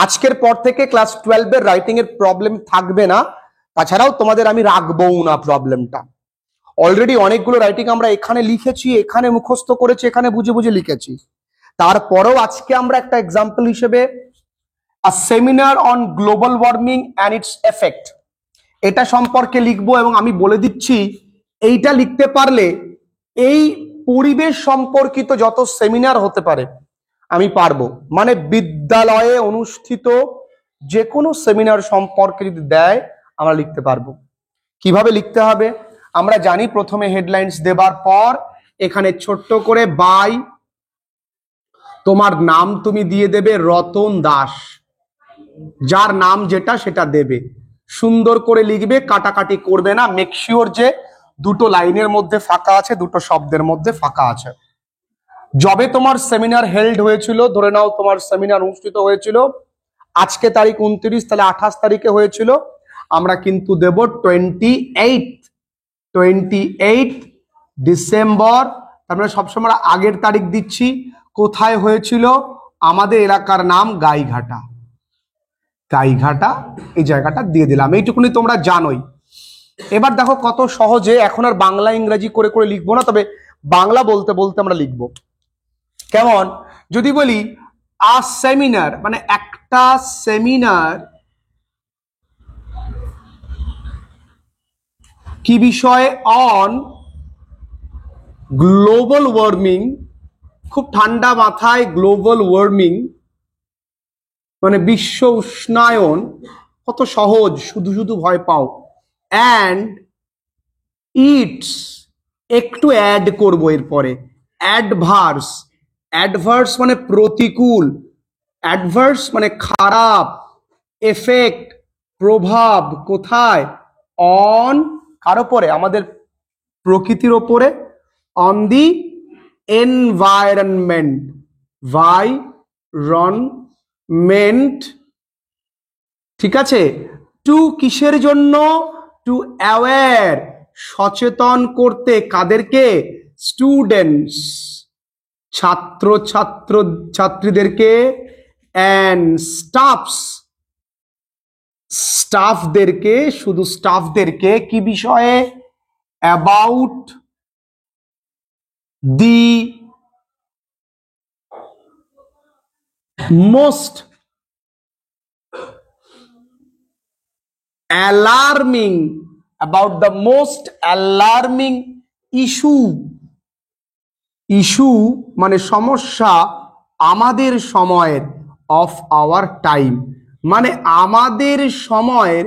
আজকের পর থেকে ক্লাস 12 এর রাইটিং এর প্রবলেম থাকবে না, তাছাড়াও তোমাদের আমি রাখবো না প্রবলেমটা। অলরেডি অনেকগুলো রাইটিং আমরা এখানে লিখেছি, এখানে মুখস্থ করেছি, এখানে বুঝে বুঝে লিখেছি। তারপরেও আজকে আমরা একটা এক্সাম্পল হিসেবে a seminar on global warming and its effect এটা সম্পর্কে লিখবো। এবং আমি বলে দিচ্ছি, এইটা লিখতে পারলে এই পরিবেশ সম্পর্কিত যত সেমিনার হতে পারে আমি পারবো। মানে বিদ্যালয়ে অনুষ্ঠিত যে কোনো সেমিনার সম্পর্কে যদি দেয় আমরা লিখতে পারবো। কিভাবে লিখতে হবে আমরা জানি। প্রথমে হেডলাইন্স দেবার পর এখানে ছোট্ট করে বাই তোমার নাম তুমি দিয়ে দেবে রতন দাস, যার নাম যেটা সেটা দেবে, সুন্দর করে লিখবে, কাটাকাটি করবে না। মেক শিওর যে দুটো লাইনের মধ্যে ফাঁকা আছে, দুটো শব্দের মধ্যে ফাঁকা আছে। যবে তোমার সেমিনার হেল্ড হয়েছিল, ধরে নাও তোমার সেমিনার অনুষ্ঠিত হয়েছিল আজকে তারিখ 29, তাহলে 28 তারিখে হয়েছিল। আমরা কিন্তু দেব 28 ডিসেম্বর। আমরা সবসময় আগের তারিখ দিচ্ছি। কোথায় হয়েছিল? আমাদের এলাকার নাম গাইঘাটা। গাইঘাটা এই জায়গাটা দিয়ে দিলাম, এইটুকুনি তোমরা জানোই। এবার দেখো কত সহজে, এখন আর বাংলা ইংরেজি করে করে লিখবো না, তবে বাংলা বলতে বলতে আমরা লিখবো। কেমন? যদি বলি আ সেমিনার, মানে একটা সেমিনার কি বিষয়ে? On global warming. খুব ঠান্ডা মাথায় গ্লোবাল ওয়ার্মিং মানে বিশ্ব উষ্ণায়ন। কত সহজ, শুধু শুধু ভয় পাও। অ্যান্ড ইটস, একটু অ্যাড করবো এরপরে, অ্যাডভার্স। অ্যাডভার্স মানে প্রতিকূল, অ্যাডভার্স মানে খারাপ, এফেক্ট প্রভাব। কোথায়? অন কার ওপরে? আমাদের প্রকৃতির ওপরে। অন দি এনভায়রনমেন্ট, ভাইরনমেন্ট, ঠিক আছে। টু কিসের জন্য? টু অ্যাওয়্যার, সচেতন করতে। কাদেরকে? স্টুডেন্টস, ছাত্রীদেরকে। অ্যান্ড স্টাফস, স্টাফদেরকে, শুধু স্টাফদেরকে। কি বিষয়ে? About the most alarming, about the most alarming issue. Issue মানে সমস্যা, আমাদের সময়ের, অফ আওয়ার টাইম মানে আমাদের সময়ের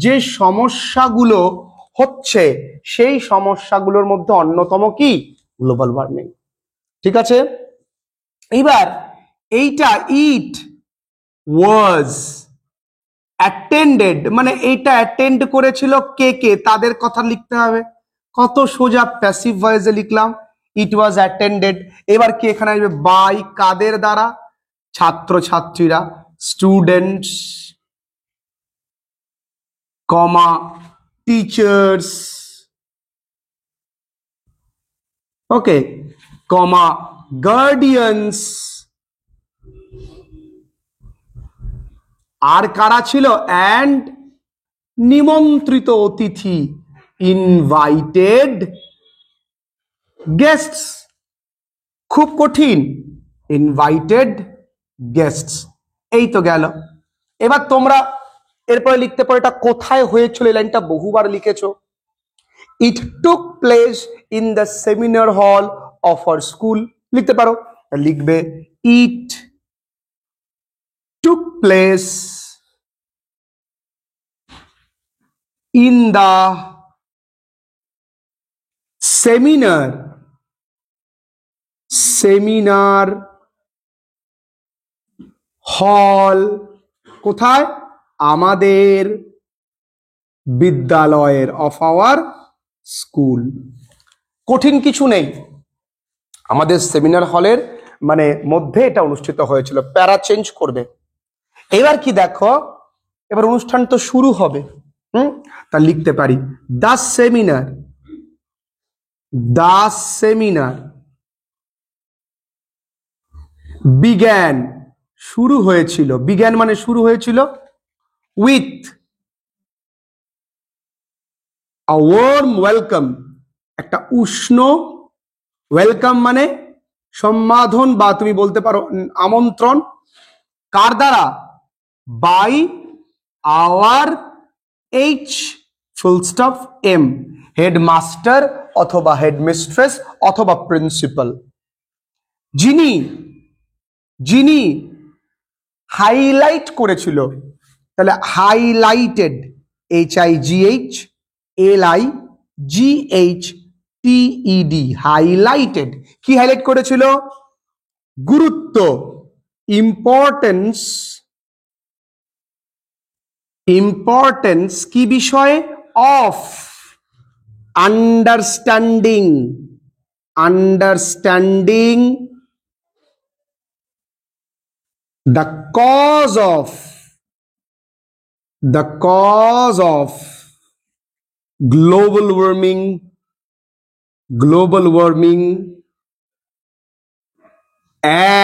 যে সমস্যাগুলো হচ্ছে সেই সমস্যাগুলোর মধ্যে অন্যতম কি? Global warming. ঠিক আছে। এইবার এইটা ইট ওয়াজ অ্যাটেন্ডেড, মানে এইটা অ্যাটেন্ড করেছিল কে কে, তাদের কথা লিখতে হবে। কত সোজা, প্যাসিভ ভয়েসে লিখলাম ইট ওয়াজ অ্যাটেন্ডেড। এবার কি এখানে আসবে? বাই কাদের দ্বারা? ছাত্রছাত্রীরা, স্টুডেন্টস, কমা টিচার্স, ওকে, কমা গার্ডিয়ানস। আর কারা ছিল? অ্যান্ড নিমন্ত্রিত অতিথি, ইনভাইটেড গেস্টস। খুব কঠিন, ইনভাইটেড গেস্টস। এই তো গেল। এবার তোমরা এরপরে লিখতে পারো এটা কোথায় হয়েছিল। এই লাইনটা বহুবার লিখেছো। It took place in the seminar hall of our school. লিখতে পারো, লিখবে it took place in the seminar hall। কোথায়? আমাদের বিদ্যালয়ের, অফ আওয়ার স্কুল। কঠিন কিছু নেই, আমাদের সেমিনার হলের মানে মধ্যে এটা অনুষ্ঠিত হয়েছিল। প্যারা চেঞ্জ করবে। এবার কি দেখো, এবার অনুষ্ঠান তো শুরু হবে। তা লিখতে পারি দ্য সেমিনার বিজ্ঞান, শুরু হয়েছিল, বিজ্ঞান মানে শুরু হয়েছিল উইথ আ ওয়ার্ম ওয়েলকাম, একটা উষ্ণ ওয়েলকাম মানে সম্বোধন বা তুমি বলতে পারো আমন্ত্রণ, কার দ্বারা? By our H full stop M, headmaster অথবা হেডমিস্ট্রেস অথবা প্রিন্সিপাল, যিনি যিনি হাইলাইট করেছিল। তাহলে হাইলাইটেড, HIGHLIGHTED, হাইলাইটেড। কি হাইলাইট করেছিল? গুরুত্ব, ইম্পর্টেন্স, ইম্পর্টেন্স কি বিষয়ে? Of understanding, understanding the cause of global warming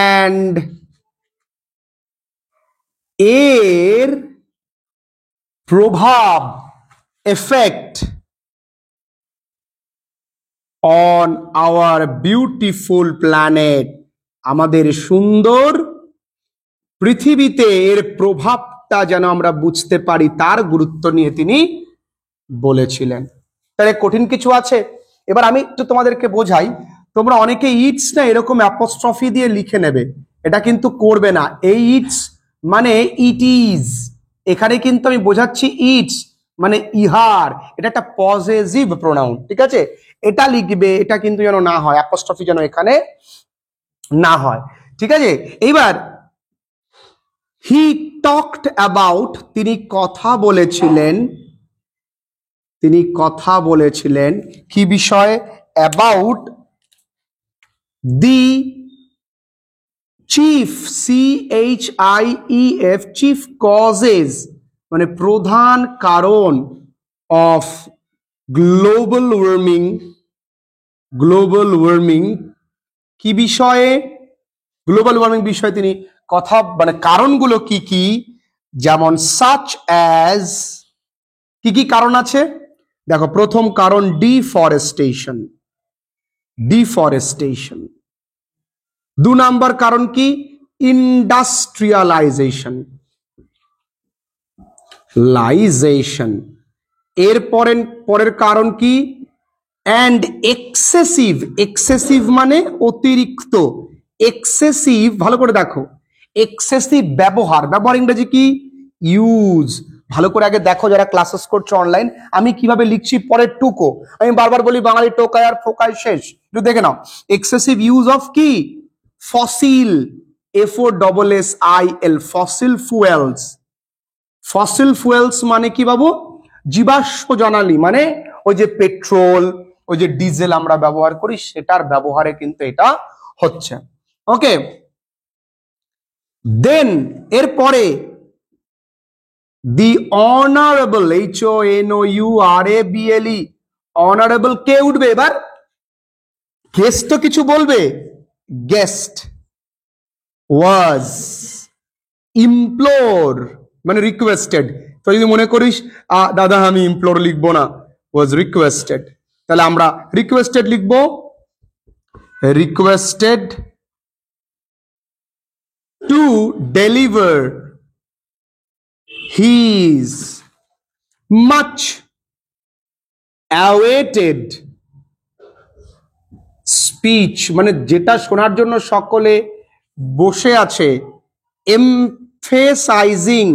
and এর প্রভাব, effect on our beautiful planet, আমাদের সুন্দর পৃথিবীতে এর প্রভাবটা যেন আমরা বুঝতে পারি, তার গুরুত্ব নিয়ে তিনি বলেছিলেন। তাহলে কঠিন কিছু আছে? এবার আমি একটু তোমাদেরকে বোঝাই। তোমরা অনেকে ইটস না এরকম অ্যাপোস্ট্রফি দিয়ে লিখে নেবে, এটা কিন্তু করবে না। এই ইটস মানে ইট ইজ, এখানে কিন্তু আমি বোঝাচ্ছি ইটস মানে ইহার, এটা একটা পজেসিভ প্রোনাউন, ঠিক আছে? এটা লিখবে, এটা কিন্তু যেন না হয়, অ্যাপোস্ট্রফি যেন এখানে না হয়, ঠিক আছে? এইবার হি টকড অ্যাবাউট, তিনি কথা বলেছিলেন, তিনি কথা বলেছিলেন কি বিষয়ে? About the chief, CHIEF, chief causes মানে প্রধান কারণ of global warming, global warming কি বিষয়ে? গ্লোবাল ওয়ার্মিং বিষয়ে তিনি কথা, মানে কারণগুলো কি কি, যেমন সাচ অ্যাজ, কি কি কারণ আছে দেখো। প্রথম কারণ ডিফরেস্টেশন, ডিফরেস্টেশন। 2 নম্বর কারণ কি? ইন্ডাস্ট্রিয়ালাইজেশন, লাইজেশন। এর পরের কারণ কি? অ্যান্ড এক্সেসিভ, এক্সেসিভ মানে অতিরিক্ত, এক্সেসিভ, ভালো করে দেখো, এক্সেসিভ ব্যবহার, ব্যবহার ইংরেজি কি? ইউজ। ভালো করে আগে দেখো যারা ক্লাসেস করছো অনলাইন, আমি কিভাবে লিখছি পরের টুকো। আমি বারবার বলি বাঙালি টোকায় আর ফোকায় শেষ, একটু দেখে নাও। এক্সেসিভ ইউজ অফ কি? Fossil, FOSSIL, fossil fuels. Fossil fuels মানে কি বাবু? জীবাশ্ম জ্বালানি, মানে ওই যে পেট্রোল, ওই যে ডিজেল আমরা ব্যবহার করি, সেটার ব্যবহারে কিন্তু এটা হচ্ছে। ওকে, দেন এরপরে দি অনারেবল, HONOURABLE, অনারেবল কে উঠবে এবার? গেস্ট তো কিছু বলবে, গেস্ট ওয়াজ ইমপ্লোর মানে রিকোয়েস্টেড। তো যদি মনে করিস দাদা আমি ইমপ্লোর লিখবো না, ওয়াজ রিকোয়েস্টেড, তাহলে আমরা রিকোয়েস্টেড লিখবো, requested to deliver his much awaited speech, মানে যেটা শোনার জন্য সকলে বসে আছে, emphasizing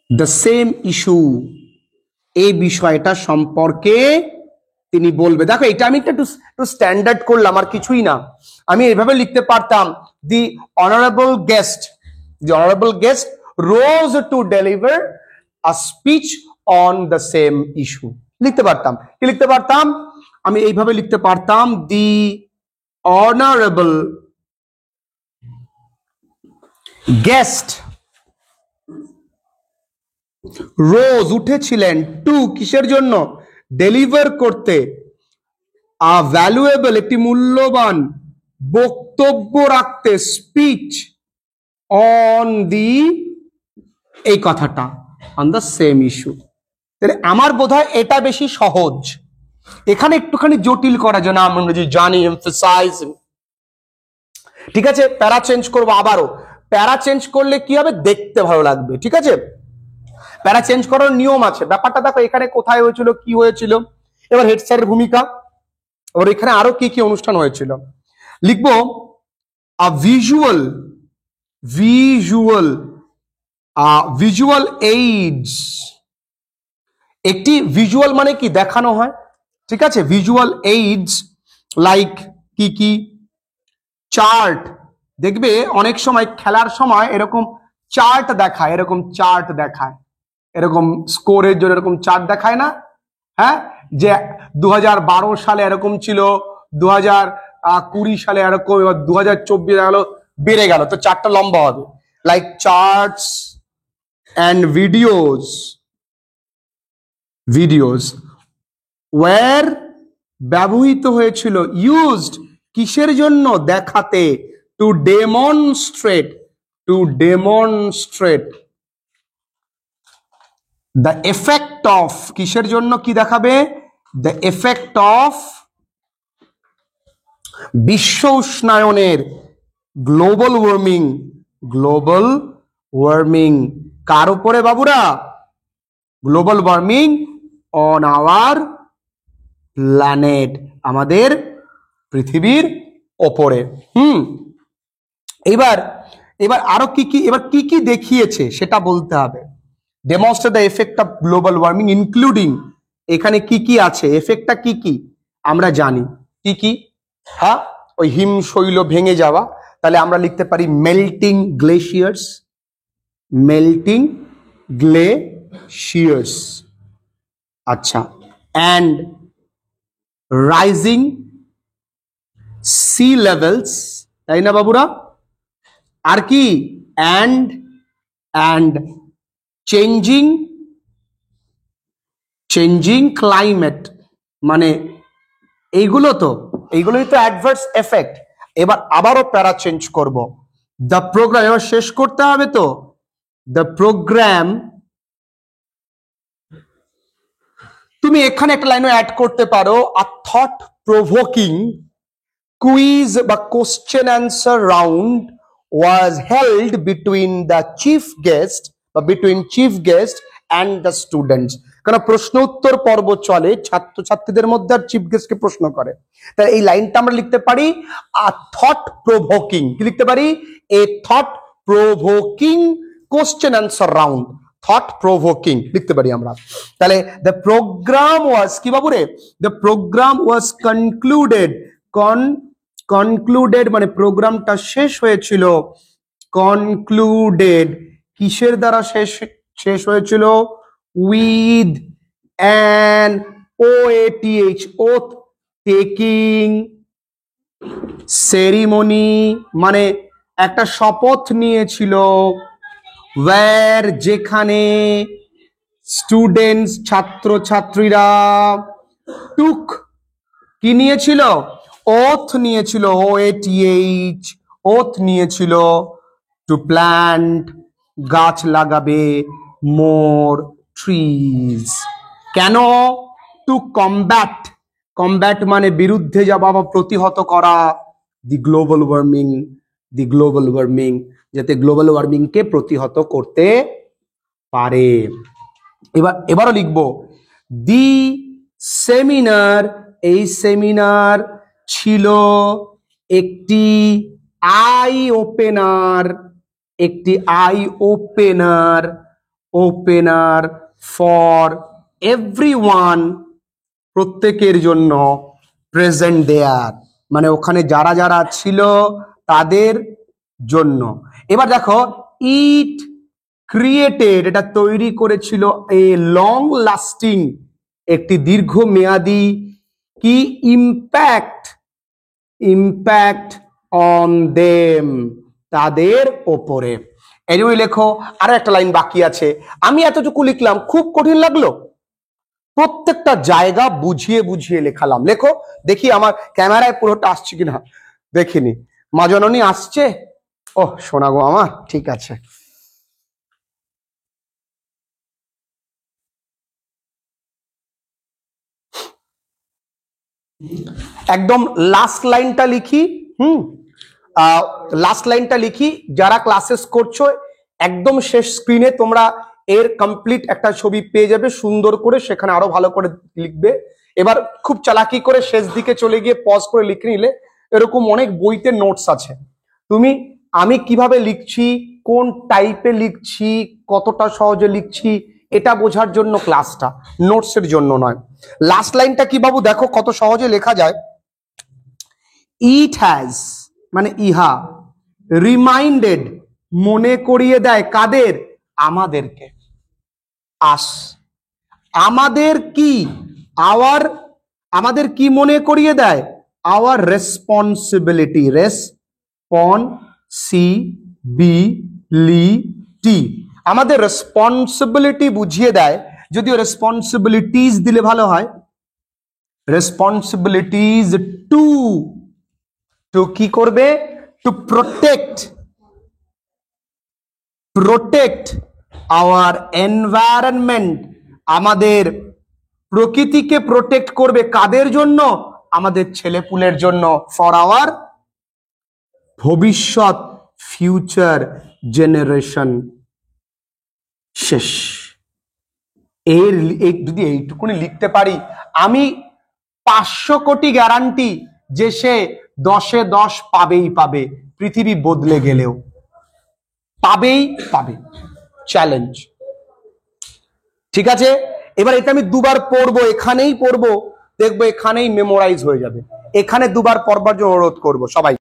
the same issue, এই বিষয়টা সম্পর্কে তিনি বলবে। দেখো এটা আমি একটু স্ট্যান্ডার্ড করলাম, আর কিছুই না। আমি এইভাবে লিখতে পারতাম, the honourable guest, the honourable guest rose to deliver a speech on the same issue, লিখতে পারতাম। কি লিখতে পারতাম? আমি এইভাবে লিখতে পারতাম, দি অনারেবল গেস্ট রোজ উঠেছিলেন, টু কিসের জন্য? ডেলিভার করতে, আ ভ্যালুয়েবল একটি মূল্যবান বক্তব্য রাখতে, স্পিচ অন দি, এই কথাটা অন দ্য সেম ইস্যু। তাহলে আমার বোধহয় এটা বেশি সহজ। এখানে একটুখানি জটিল করা যায় না, আমরা যে জানি এমফাসাইজ। ঠিক আছে, প্যারা চেঞ্জ করবো আবারও। প্যারা চেঞ্জ করলে কি হবে, দেখতে ভালো লাগবে। ঠিক আছে, প্যারা চেঞ্জ করার নিয়ম আছে। ব্যাপারটা দেখো এখানে কোথায় হয়েছিল, কি হয়েছিল, এবার হেড স্যারের ভূমিকা, এবার এখানে আরো কি কি অনুষ্ঠান হয়েছিল লিখবো। আ ভিজুয়াল ভিজুয়াল ভিজুয়াল এইডস, একটি ভিজুয়াল মানে কি, দেখানো হয়। ঠিক আছে, ভিজুয়াল এইডস লাইক কি কি, চার্ট। দেখবে অনেক সময় খেলার সময় এরকম চার্ট দেখায়, এরকম চার্ট দেখায়, এরকম স্কোরের জন্য এরকম চার্ট দেখায় না? হ্যাঁ, যে 2012 সালে এরকম ছিল, 2020 সালে এরকম, এবার 2024 গেল, বেড়ে গেল, তো চারটা লম্বা হবে। Like charts and videos were ব্যবহৃত হয়েছিল, ইউজড কিসের জন্য, দেখাতে, to demonstrate the effect of, কিসের জন্য কি দেখাবে, দ্য এফেক্ট অফ বিশ্ব উষ্ণায়নের, গ্লোবাল ওয়ার্মিং কার উপরে বাবুরা, global warming on our planet, আমাদের পৃথিবীর ওপরে। এবার আরো কি কি, এবার কি কি দেখিয়েছে সেটা বলতে হবে। Demonstrate the effect of global warming including, এখানে কি কি আছে, এফেক্টটা কি কি আমরা জানি, কি কি, হ্যাঁ, ওই হিমশৈল ভেঙে যাওয়া, তাহলে আমরা লিখতে পারি মেল্টিং গ্লেশিয়ার্স, আচ্ছা, অ্যান্ড রাইজিং সি লেভেলস, তাই না বাবুরা, আর কি, অ্যান্ড চেঞ্জিং ক্লাইমেট, মানে এইগুলোই তো অ্যাডভার্স এফেক্ট। এবার আবারও প্যারা চেঞ্জ করব, দ্য প্রোগ্রাম, এবার শেষ করতে হবে তো, দ্য প্রোগ্রাম, তুমি এখানে একটা লাইনও অ্যাড করতে পারো, আ থট প্রভোকিং কুইজ বা question answer round was held between chief guest and the students. কারণ প্রশ্ন উত্তর পর্ব চলে, ছাত্রছাত্রীদের মধ্যে আর চিফ গেস্টকে প্রশ্ন করে। তাই এই লাইনটা আমরা লিখতে পারি আ থট প্রভোকিং, কি লিখতে পারি, a thought provoking question answer round, thought provoking লিখতে পারি আমরা। তাহলে দ্য প্রোগ্রাম ওয়াজ কি বাবুরে, দ্য প্রোগ্রাম ওয়াজ কনক্লুডেড মানে প্রোগ্রামটা শেষ হয়েছিল, কনক্লুডেড কিসের দ্বারা শেষ হয়েছিল, with an oath taking ceremony, মানে একটা শপথ নিয়েছিল, ওয়্যার যেখানে, স্টুডেন্টস ছাত্রছাত্রীরা, টুক কি নিয়েছিল, ওথ নিয়েছিল, ওথ নিয়েছিল, টু প্ল্যান্ট গাছ লাগাবে, মোর ট্রিজ। কেন, টু কমব্যাট মানে বিরুদ্ধে যাওয়া বা প্রতিহত করা, দি গ্লোবাল ওয়ার্মিং, যাতে গ্লোবাল ওয়ার্মিং কে প্রতিহত করতে পারে। এবারও লিখবো দি সেমিনার, এই সেমিনার ছিল একটি আই ওপেনার ফর এভরিওয়ান, প্রত্যেকের জন্য, প্রেজেন্ট দেয়ার মানে ওখানে যারা যারা ছিল তাদের জন্য। এবার দেখো, ইট ক্রিয়েটেড, এটা তৈরি করেছিল, এ লং লাস্টিং, একটি দীর্ঘমেয়াদী কি, ইম্প্যাক্ট অন দেম, তাদের ওপরে। এরই লেখো। আরো একটা লাইন বাকি আছে, আমি এতটুকু লিখলাম, খুব কঠিন লাগলো? প্রত্যেকটা জায়গা বুঝিয়ে লেখালাম। লেখো দেখি আমার ক্যামেরায় পুরোটা আসছে কিনা। দেখিনি। মা জননী আসছে? ও শোনা গো আমার, ঠিক আছে। একদম লাস্ট লাইনটা লিখি। লাস্ট লাইনটা লিখি, যারা ক্লাসেস করছো একদম শেষ স্ক্রিনে তোমরা এর কমপ্লিট একটা ছবি পেয়ে যাবে সুন্দর করে, সেখানে আরো ভালো করে লিখবে। এবার খুব চালাকি করে শেষ দিকে চলে গিয়ে পজ করে লিখে নিলে, এরকম অনেক বইতে নোটস আছে। তুমি আমি কিভাবে লিখছি, কোন টাইপে লিখছি, কতটা সহজে লিখছি, এটা বোঝার জন্য ক্লাসটা, নোটসের জন্য নয়। লাস্ট লাইনটা কি বাবু দেখো কত সহজে লেখা যায়। ইট হ্যাজ মানে ইহা, রিমাইন্ডেড মনে করিয়ে দেয় কাদের? আমাদেরকে। আস আমাদের কি, আওয়ার, আমাদের কি মনে করিয়ে দেয়? আওয়ার রেসপন্সিবিলিটি, রেসপন্সিবিলিটি, আমাদের রেসপন্সিবিলিটি বুঝিয়ে দেয়। যদিও রেসপন্সিবিলিটিস দিলে ভালো হয়, রেসপন্সিবিলিটিজ টু, টু কি করবে? টু প্রোটেক্ট আওয়ার এনভায়রনমেন্ট, আমাদের প্রকৃতিকে প্রোটেক্ট করবে। কাদের জন্য? আমাদের ছেলেপুলের জন্য, ফর আওয়ার ভবিষ্যৎ, ফিউচার জেনারেশন। শেষ। এর যদি এইটুকুনি লিখতে পারি, আমি 500 কোটি গ্যারান্টি যে সে 10-এ 10 পাবেই পাবে, পৃথিবী বদলে গেলেও পাবেই পাবে। চ্যালেঞ্জ। ঠিক আছে, এবার এটা আমি দুবার পড়বো, এখানেই পড়বো, দেখবো এখানেই মেমোরাইজ হয়ে যাবে। এখানে দুবার পড়বার জন্য অনুরোধ করবো সবাই।